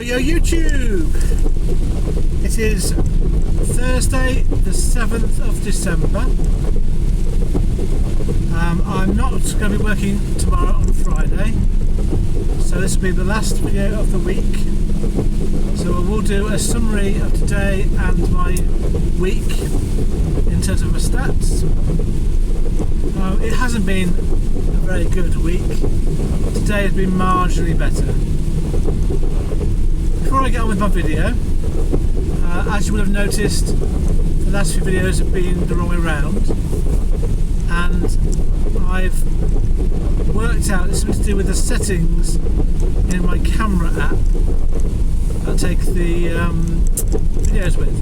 Yo YouTube! It is Thursday the 7th of December. I'm not going to be working tomorrow on Friday, so this will be the last video of the week. So I will do a summary of today and my week in terms of my stats. It hasn't been a very good week. Today has been marginally better. Before I get on with my video, as you will have noticed, the last few videos have been the wrong way around, and I've worked out it's something to do with the settings in my camera app that I take the videos with.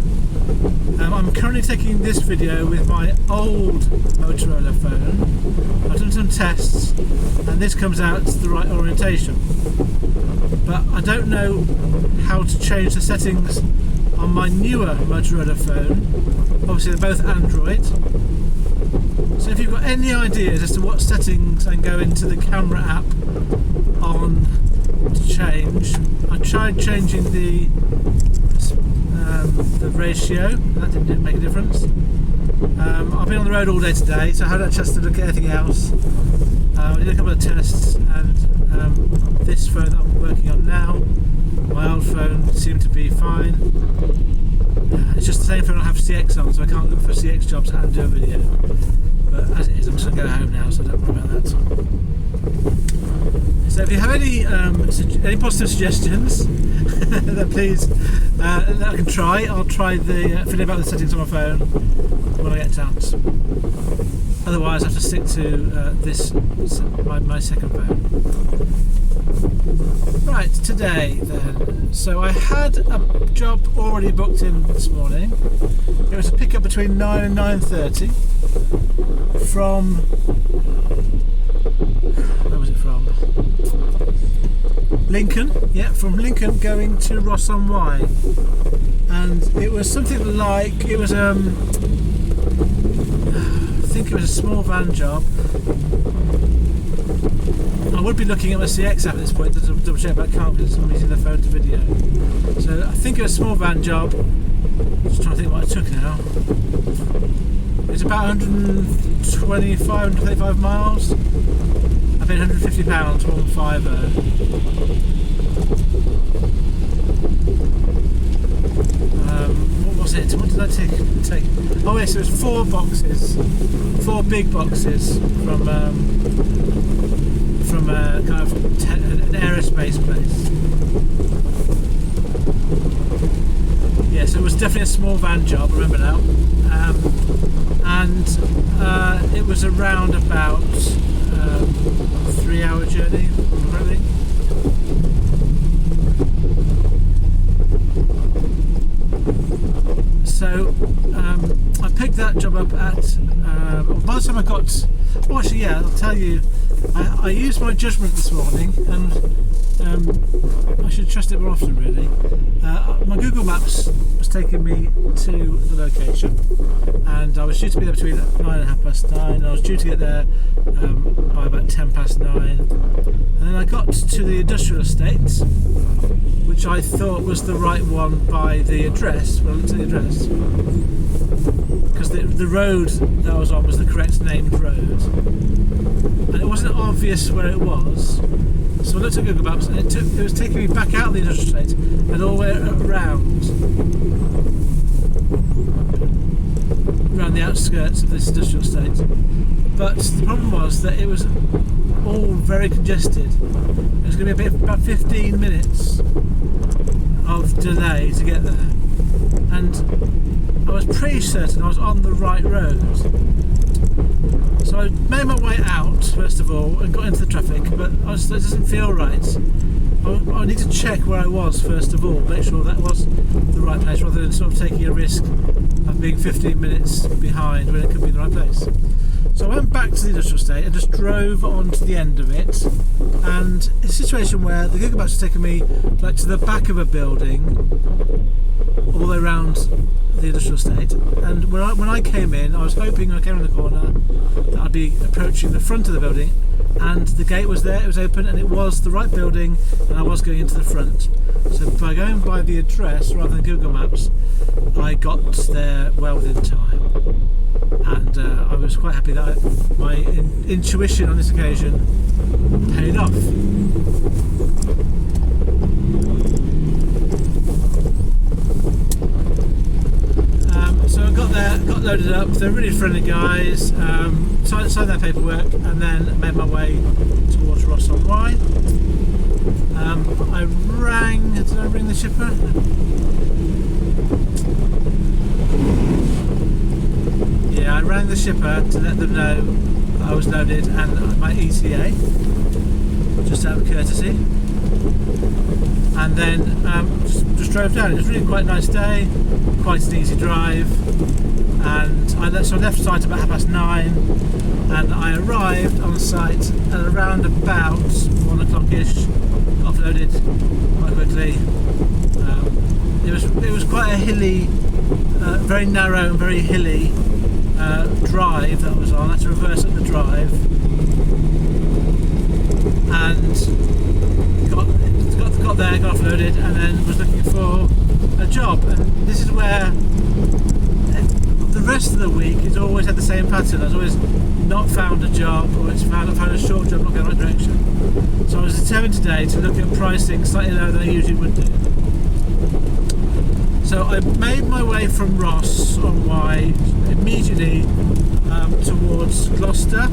I'm currently taking this video with my old Motorola phone. I've done some tests and this comes out the right orientation, but I don't know how to change the settings on my newer Motorola phone. Obviously they're both Android, so if you've got any ideas as to what settings I can go into the camera app on to change. I tried changing the ratio, that didn't make a difference. I've been on the road all day today, so I haven't had a chance to look at anything else. I did a couple of tests, and this phone that I'm working on now, my old phone, seemed to be fine. It's just the same phone I have CX on, so I can't look for CX jobs and do a video. But as it is, I'm just going to go home now, so don't worry about that. So if you have any positive suggestions, then please, that I can try. I'll try the fiddling about the settings on my phone when I get a chance. Otherwise, I have to stick to my second phone. Right, today then. So I had a job already booked in this morning. It was a pick up between 9 and 9:30 from. Where was it from? Lincoln, yeah, from Lincoln going to Ross-on-Wye, and it was something like I think it was a small van job. I would be looking at my CX app at this point to double check, but I can't because I'm using the phone to video. So I think it was a small van job. Just trying to think what I took now. It's about 125, 135 miles. I paid £150, 150. What was it? What did I take? Oh yes, it was 4 big boxes from a kind of an aerospace place. Yeah, so it was definitely a small van job, I remember now. And it was around about 3-hour journey, probably. So I picked that job up at, by the time I got, oh actually yeah, I'll tell you, I used my judgment this morning, and I should trust it more often really. My Google Maps was taking me to the location, and I was due to be there between 9 and 9:30, and I was due to get there by about 9:10. And then I got to the industrial estate, which I thought was the right one by the address. When I looked at the address, because the road that I was on was the correct named road, and it wasn't obvious where it was. So I looked at Google Maps, and it was taking me back out of the industrial estate and all the way around the outskirts of this industrial estate. But the problem was that it was all very congested. It was going to be about 15 minutes of delay to get there, and I was pretty certain I was on the right road. So I made my way out first of all and got into the traffic, but it doesn't feel right. I need to check where I was first of all, make sure that was the right place, rather than sort of taking a risk of being 15 minutes behind when it could be in the right place. So I went back to the industrial estate and just drove on to the end of it, and it's a situation where the Google Maps was taking me like to the back of a building all the way around the industrial estate, and when I came in, I was hoping when I came around the corner that I'd be approaching the front of the building, and the gate was there, it was open, and it was the right building, and I was going into the front. So by going by the address rather than Google Maps, I got there well within time, and I was quite happy that my intuition on this occasion paid off. So I got there, got loaded up. They're really friendly guys. Signed their paperwork, and then made my way towards Ross on Wye. I rang. Did I ring the shipper? Yeah, I rang the shipper to let them know I was loaded and my ETA, just out of courtesy. And then just drove down. It was really quite a nice day, quite an easy drive. And I left site about 9:30, and I arrived on site at around about 1 o'clock-ish. Offloaded quite quickly. It was quite a hilly, very narrow and very hilly drive that I was on. I had to reverse up the drive, and got there, got offloaded, and then was looking for a job. And this is where the rest of the week it's always had the same pattern. I've always not found a job, or it's found a short job, not going the right direction. So I was determined today to look at pricing slightly lower than I usually would do. So I made my way from Ross on Wye immediately towards Gloucester,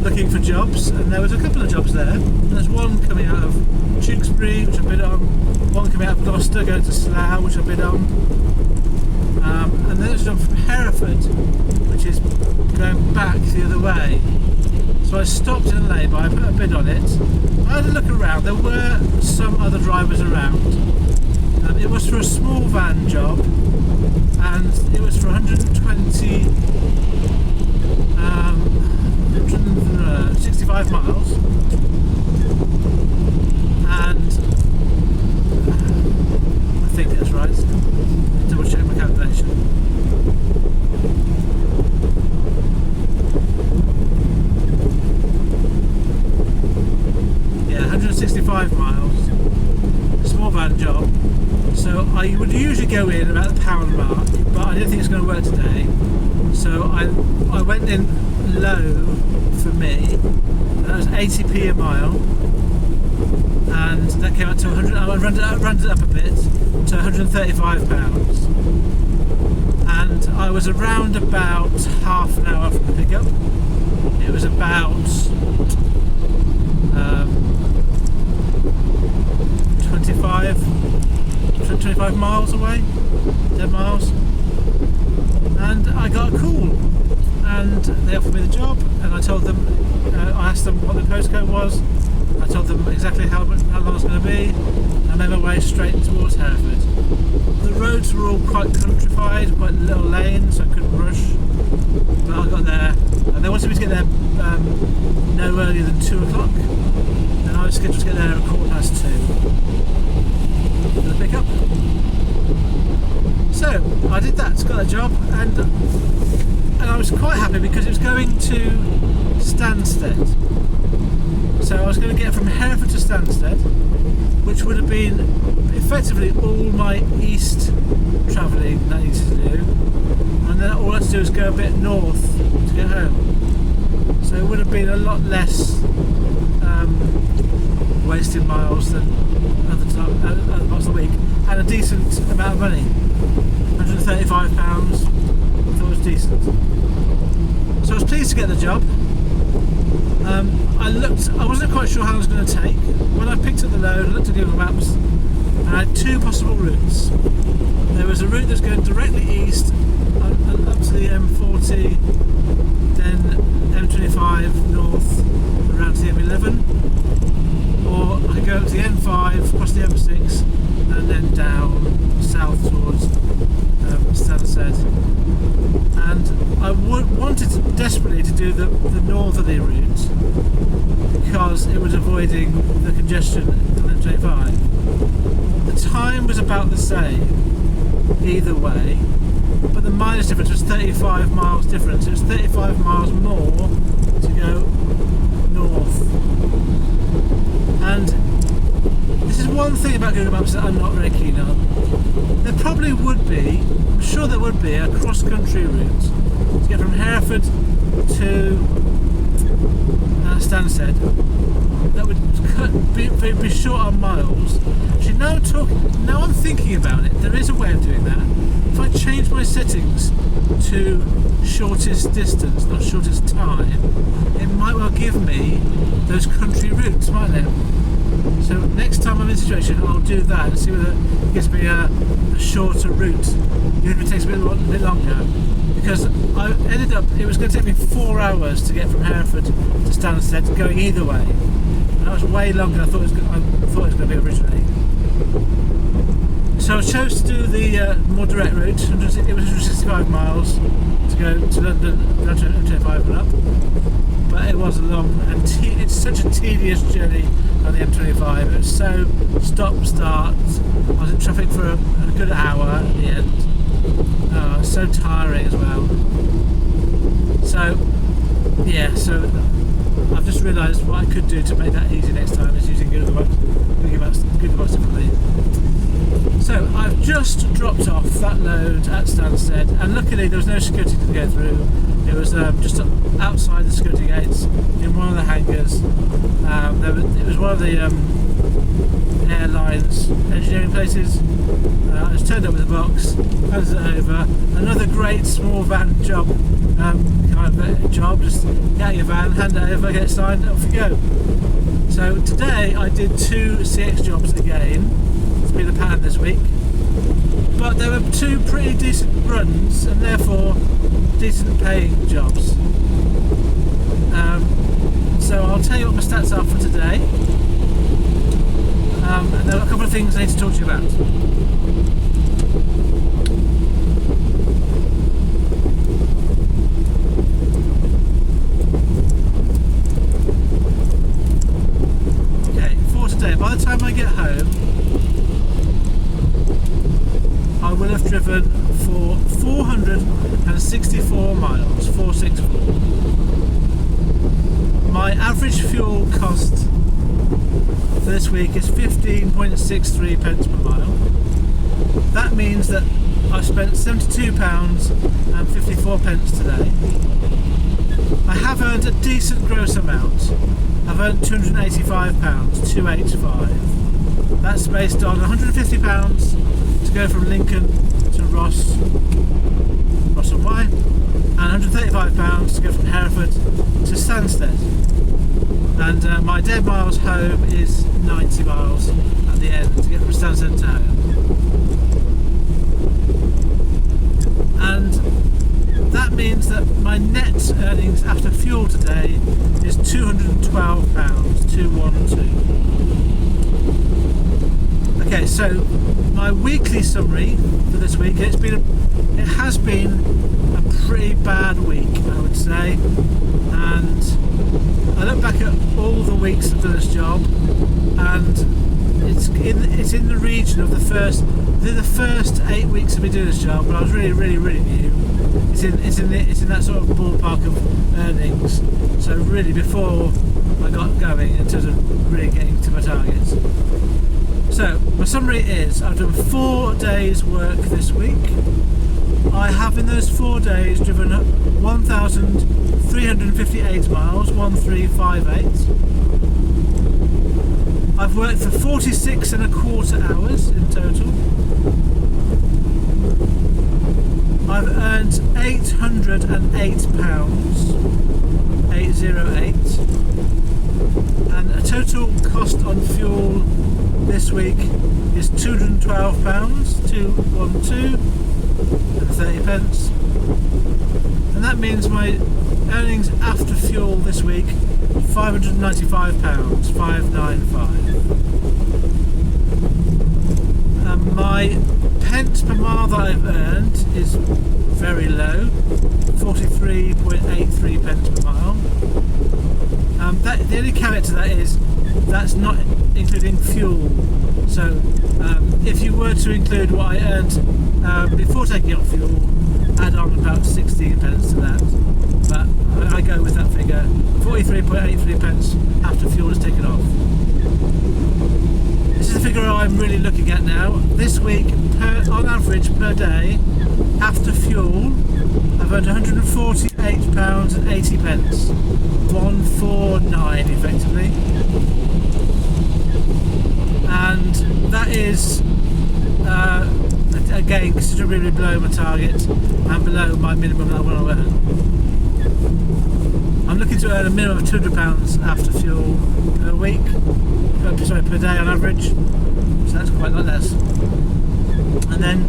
looking for jobs, and there was a couple of jobs there. There's one coming out of Tewkesbury, which I bid on, one coming out of Gloucester going to Slough, which I bid on, and then there's a job from Hereford, which is going back the other way. So I stopped in a lay-by, I put a bid on it. I had a look around. There were some other drivers around. It was for a small van job, and it was for 165 miles, and I think that's right. Double check my calculation. Yeah, 165 miles, a small van job. So I would usually go in about the £1 mark, but I didn't think it's going to work today. So I went in low for me. That was 80p a mile, and that came out to 100. I rounded it up a bit to £135, and I was around about half an hour from the pickup. It was about 25 miles away, 10 miles, and I got a call, and they offered me the job, and I told them, I asked them what the postcode was, I told them exactly how long it was going to be, and I made my way straight towards Hereford. The roads were all quite countrified, quite little lanes, so I couldn't rush, but I got there, and they wanted me to get there no earlier than 2 o'clock, and I was scheduled to get there at 2:15. For the pickup. So I did that, got a job, and I was quite happy because it was going to Stansted. So I was going to get from Hereford to Stansted, which would have been effectively all my east travelling that I needed to do, and then all I had to do was go a bit north to get home. So it would have been a lot less wasted miles than other parts of the week, and a decent amount of money. £135, I thought was decent. So I was pleased to get the job. I wasn't quite sure how long it was going to take. When I picked up the load, I looked at Google Maps, and I had two possible routes. There was a route that's going directly east up to the M40, then M25 north around to the M11, or I could go up to the M5, across the M6, and then down south towards Stansted. And I wanted desperately to do the northerly route because it was avoiding the congestion on M25. The time was about the same either way, but the mileage difference was 35 miles difference. It was 35 miles more to go north. And This is one thing about Google Maps that I'm not very keen on. There probably would be, I'm sure there would be, a cross-country route to get from Hereford to Stansted that would be short on miles. Actually, now I'm thinking about it, there is a way of doing that. If I change my settings to shortest distance, not shortest time, it might well give me those country routes, mightn't it? So next time I'm in a situation, I'll do that and see whether it gives me a shorter route, even if it takes a bit longer. Because I ended up, it was going to take me 4 hours to get from Hereford to Stansted, going either way. And that was way longer than I thought it was going to be originally. So I chose to do the more direct route. It was 165 miles to go to London, M25 and up. But it was a long and it's such a tedious journey on the M25. It was so stop-start. I was in traffic for a good hour at the end. Oh, it's so tiring as well. So, yeah, so I've just realised what I could do to make that easy next time is using Google Maps differently. So I've just dropped off that load at Stansted, and luckily there was no security to go through. It was just outside the security gates in one of the hangars. It was one of the airlines engineering places. I just turned up with a box, handed it over. Another great small van job, just get out your van, hand it over, get it signed, off you go. So today I did 2 CX jobs again. It's been a pattern this week. But there were 2 pretty decent runs and therefore decent paying jobs. So I'll tell you what my stats are for today. And there are a couple of things I need to talk to you about. Okay, for today, by the time I get home, I will have driven for 464 miles, 464. My average fuel cost for this week is 15.63 pence per mile. That means that I've spent £72.54 today. I have earned a decent gross amount. I've earned £285, 285. That's based on £150 to go from Lincoln to Ross on Wye, and £135 to go from Hereford to Stansted. And my dead miles home is 90 miles at the end to get from Stansted to home. And that means that my net earnings after fuel today is £212, 212. Okay, so my weekly summary for this week, it has been a pretty bad week, I would say, and I look back at all the weeks I've done this job, and it's in the region of the first 8 weeks of me doing this job, but I was really new. It's in that sort of ballpark of earnings. So really before I got going in terms of really getting to my targets. So my summary is I've done 4 days work this week. I have in those 4 days driven 1,358 miles, 1,358. I've worked for 46.25 hours in total. I've earned £808, 808, and a total cost on fuel this week is £212, 212 and 30 pence, and that means my earnings after fuel this week £595, 595. My pence per mile that I've earned is very low, 43.83 pence per mile. The only caveat to that is that's not including fuel. So if you were to include what I earned before taking off fuel, add on about 16 pence to that. But I go with that figure, 43.83 pence after fuel is taken off. this is the figure I'm really looking at now. This week, on average per day, after fuel, I've earned £148.80. 149 effectively. And that is, again, considerably below my target and below my minimum that I want to earn. I'm looking to earn a minimum of £200 after fuel per week, per day on average, so that's quite a lot less. And then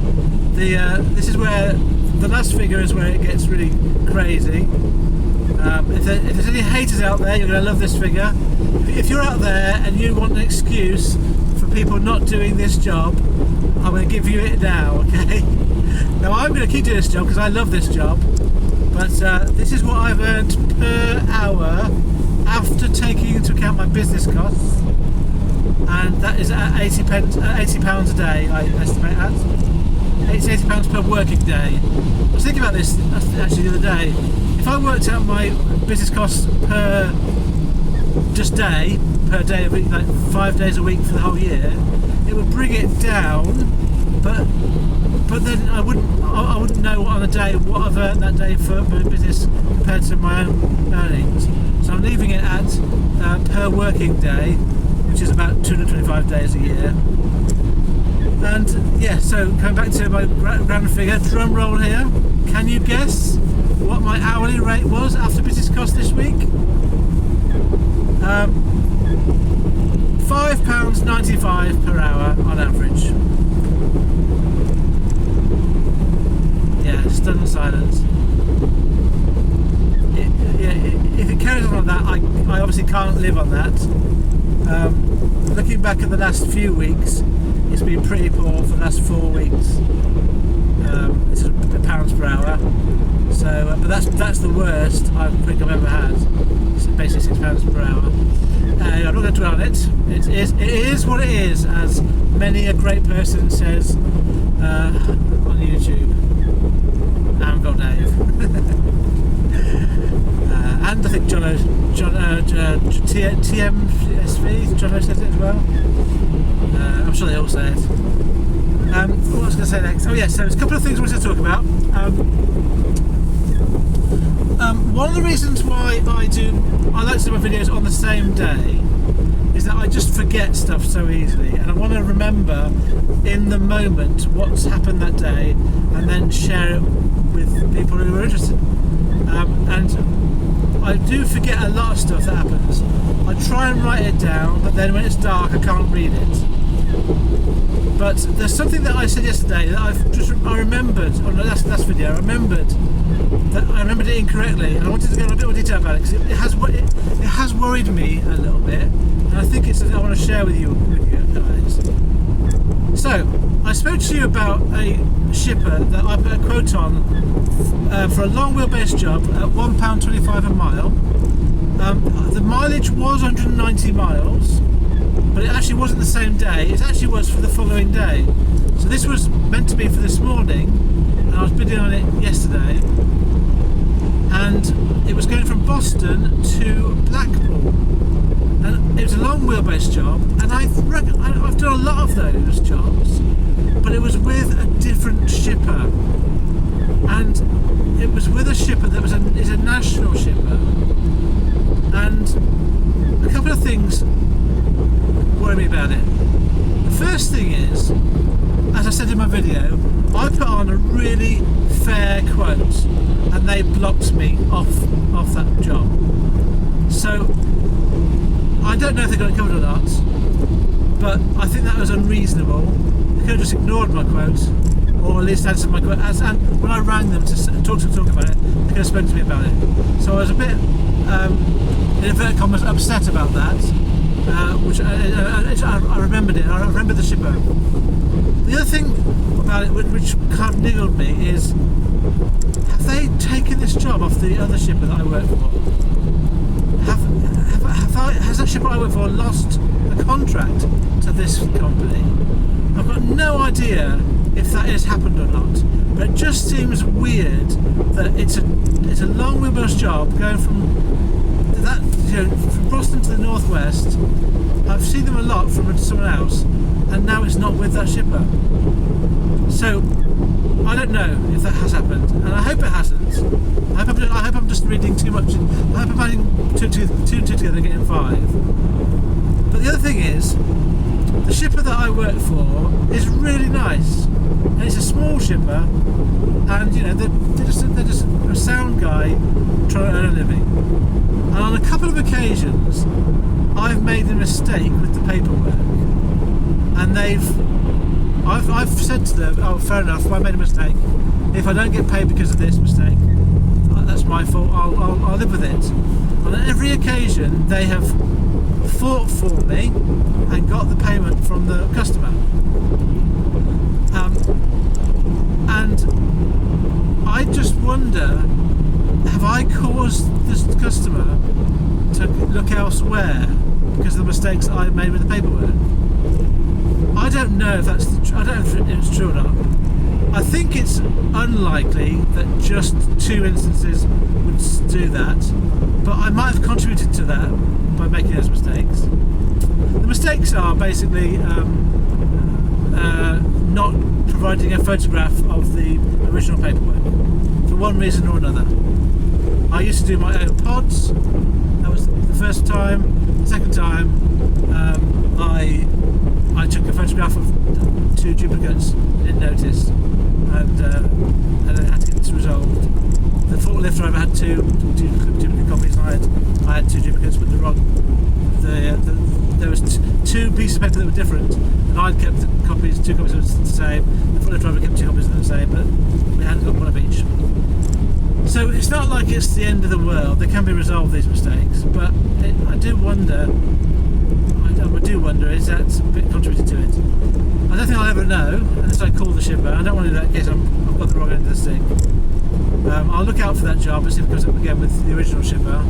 this is where the last figure is where it gets really crazy. If there's any haters out there, you're going to love this figure. If you're out there and you want an excuse for people not doing this job, I'm going to give you it now, okay? Now I'm going to keep doing this job because I love this job, but this is what I've earned per hour after taking into account my business costs, and that is at £80 a day, I estimate at. £80 per working day. I was thinking about this actually the other day. If I worked out my business costs per day of week, like 5 days a week for the whole year, it would bring it down, but then I wouldn't know on a day what I've earned that day for my business compared to my own earnings. So I'm leaving it at per working day, which is about 225 days a year. And yeah, so coming back to my round figure, drum roll here. Can you guess what my hourly rate was after business cost this week? £5.95 per hour on average. Yeah, stunned silence. If it carries on like that, I obviously can't live on that. Looking back at the last few weeks, it's been pretty poor for the last 4 weeks. It's £1 per hour. So, but that's the worst I think I've ever had. It's basically £6 per hour. I'm not going to dwell on it. It is what it is, as many a great person says on YouTube. Amville Dave. And I think TMSV, John O says it as well. I'm sure they all say it. What was I going to say next? Oh yeah, so there's a couple of things I wanted to talk about. One of the reasons why I like to do my videos on the same day is that I just forget stuff so easily, and I want to remember in the moment what's happened that day and then share it with people who are interested. And I do forget a lot of stuff that happens. I try and write it down, but then when it's dark I can't read it. But there's something that I said yesterday that I remembered on the last video. I remembered it incorrectly, and I wanted to go into a bit more detail about it because it has worried me a little bit, and I think it's something I want to share with you guys. So I spoke to you about a shipper that I put a quote on for a long wheelbase job at £1.25 a mile. The mileage was 190 miles. But it actually wasn't the same day, it actually was for the following day. So this was meant to be for this morning, and I was bidding on it yesterday, and it was going from Boston to Blackpool. And it was a long wheelbase job, and I've done a lot of those jobs, but it was with a different shipper. And it was with a shipper that is a national shipper. And a couple of things worry me about it. The first thing is, as I said in my video, I put on a really fair quote and they blocked me off that job. So I don't know if they got it covered or not, but I think that was unreasonable. They could have just ignored my quote, or at least answered my quote. And when I rang them to talk about it, they could have spoken to me about it. So I was a bit, in inverted commas, upset about that. Which I remembered it. I remember the shipper. The other thing about it, which kind of niggled me, is have they taken this job off the other shipper that I work for? Has that shipper I work for lost a contract to this company? I've got no idea if that has happened or not, but it just seems weird that it's a long wheelbase job going from from Boston to the northwest. I've seen them a lot from someone else, and now it's not with that shipper. So I don't know if that has happened, and I hope it hasn't. I hope I'm just reading too much. I hope I'm adding two together and getting 5. But the other thing is, the shipper that I work for is really nice, and it's a small shipper, and you know they're just a sound guy trying to earn a living. And on a couple of occasions, I've made a mistake with the paperwork, and I've said to them, oh, fair enough, I made a mistake. If I don't get paid because of this mistake, that's my fault. I'll live with it. And on every occasion, they have fought for me and got the payment from the customer. And I just wonder, have I caused this customer to look elsewhere because of the mistakes I made with the paperwork? I don't know if that's I don't know if it's true or not. I think it's unlikely that just 2 instances would do that, but I might have contributed to that by making those mistakes. The mistakes are basically not providing a photograph of the original paperwork for one reason or another. I used to do my own pods. That was the first time. The second time, I took a photograph of 2 duplicates, didn't notice, and then had to get this resolved. The forklift driver had 2 duplicate copies, and I had 2 duplicates, but there was 2 pieces of paper that were different, and I'd kept 2 copies that were the same. The forklift driver kept 2 copies that were the same, but we had got one of each. So it's not like it's the end of the world. They can be resolved, these mistakes, but I do wonder. Is that a bit contributed to it? I don't think I'll ever know unless I call the shipper. I don't want to do that in case I've got the wrong end of the stick. I'll look out for that job and see if it comes up again with the original shipper.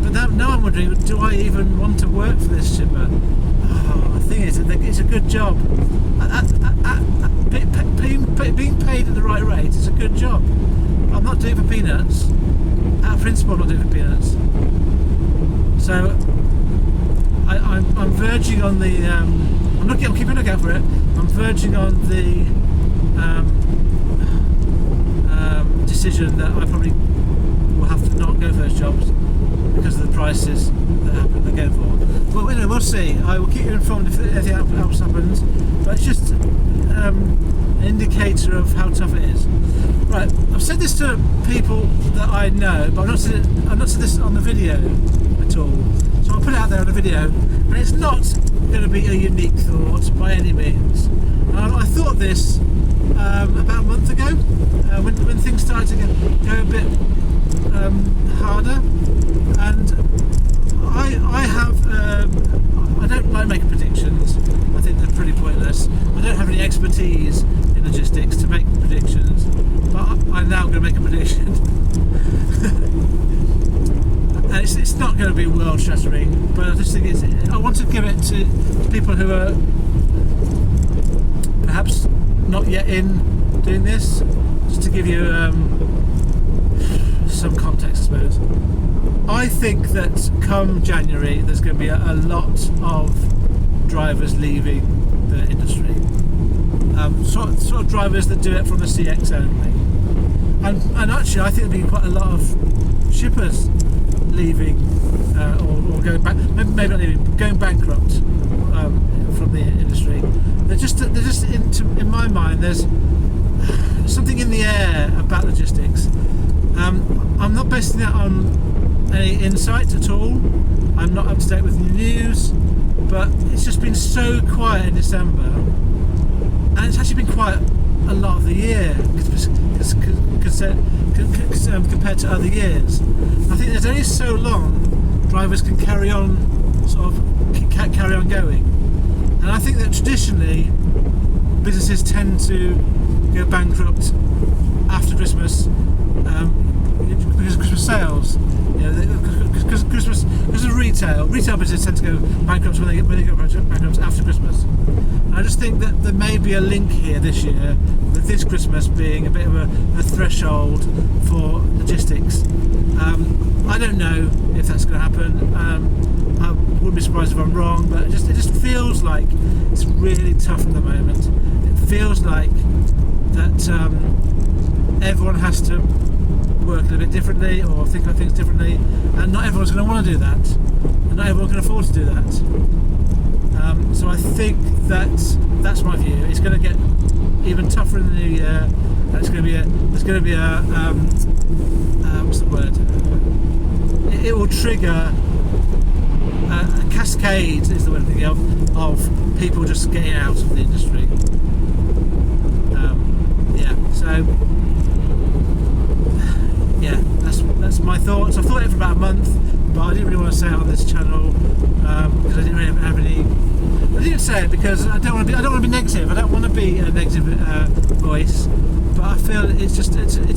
But now I'm wondering, do I even want to work for this shipper? Oh, the thing is, it's a good job. Being paid at the right rate is a good job. I'm not doing it for peanuts. Out of principle, I'm not doing it for peanuts. So I'm verging on the. I'm keeping a lookout for it. I'm verging on the decision that I probably will have to not go for those jobs because of the prices that they're going for. Well, anyway, we'll see. I will keep you informed if anything else happens. But it's just an indicator of how tough it is. Right, I've said this to people that I know, but I've not said this on the video at all. So I'll put it out there on the video, and it's not going to be a unique thought by any means. I thought this about a month ago, when things started to go a bit harder, and I don't like making predictions. I think they're pretty pointless. I don't have any expertise in logistics to make predictions, but I'm now going to make a prediction. And it's not going to be world shattering, but I just think I want to give it to people who are perhaps not yet in doing this, just to give you some context, I suppose. I think that come January there's going to be a lot of drivers leaving the industry. Sort of drivers that do it from the CX only. And actually I think there'll be quite a lot of shippers leaving or going back, maybe not leaving, but going bankrupt from the industry. They're just in my mind, there's something in the air about logistics. I'm not basing that on any insight at all. I'm not up to date with the news, but it's just been so quiet in December, and it's actually been quiet a lot of the year compared to other years. I think there's only so long drivers can carry on going, and I think that traditionally businesses tend to go bankrupt after Christmas because of Christmas sales. Because of retail businesses tend to go bankrupt when they go bankrupt after Christmas. And I just think that there may be a link here this year, with this Christmas being a bit of a threshold for logistics. I don't know if that's going to happen. I wouldn't be surprised if I'm wrong, but it just feels like it's really tough at the moment. It feels like that everyone has to work a little bit differently or think about things differently, and not everyone's going to want to do that, and not everyone can afford to do that. So I think that's my view. It's going to get even tougher in the new year. There's going to be a what's the word? It will trigger a cascade, is the word I'm thinking of people just getting out of the industry. So yeah, that's my thoughts. I've thought it for about a month, but I didn't really want to say it on this channel because I didn't really have any. I didn't say it because I don't want to be negative. I don't want to be a negative voice, but I feel it's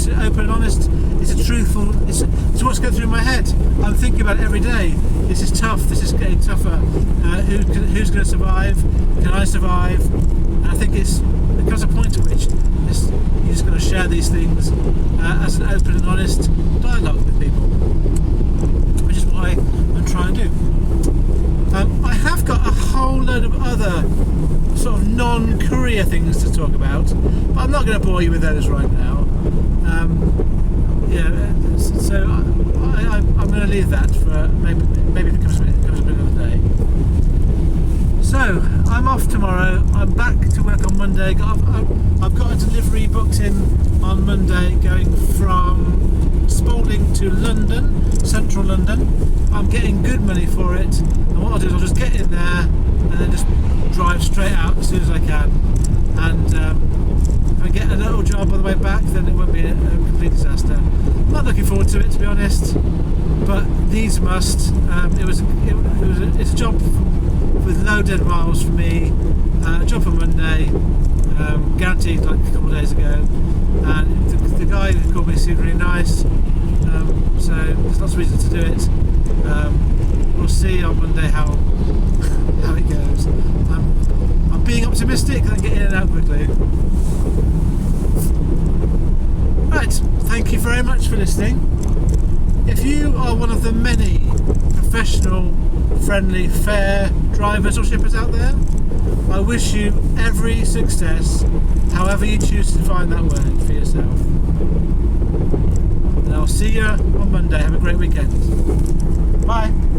open and honest. It's a truthful. It's what's going through my head. I'm thinking about it every day. This is tough. This is getting tougher. Who's going to survive? Can I survive? And I think there comes a point at which you're just going to share these things as an open and honest dialogue with people, which is what I'm trying to do. I have got a whole load of other sort of non-career things to talk about, but I'm not going to bore you with those right now. So I'm going to leave that for maybe if it comes a bit another day. So I'm off tomorrow. I'm back to work on Monday. I've got a delivery booked in on Monday going from Spalding to London, central London. I'm getting good money for it, and what I'll do is I'll just get in there and then just drive straight out as soon as I can. And if I get a little job on the way back, then it won't be a complete disaster. I'm not looking forward to it, to be honest, but needs must. It's a job with no dead miles for me. A job for Monday, guaranteed like a couple of days ago, and the guy who called me seemed really nice. So there's lots of reasons to do it. We'll see on Monday how it goes. I'm being optimistic and get in and out quickly. Right, thank you very much for listening. If you are one of the many professional, friendly, fair drivers or shippers out there, I wish you every success, however you choose to find that word for yourself. And I'll see you on Monday. Have a great weekend. Bye.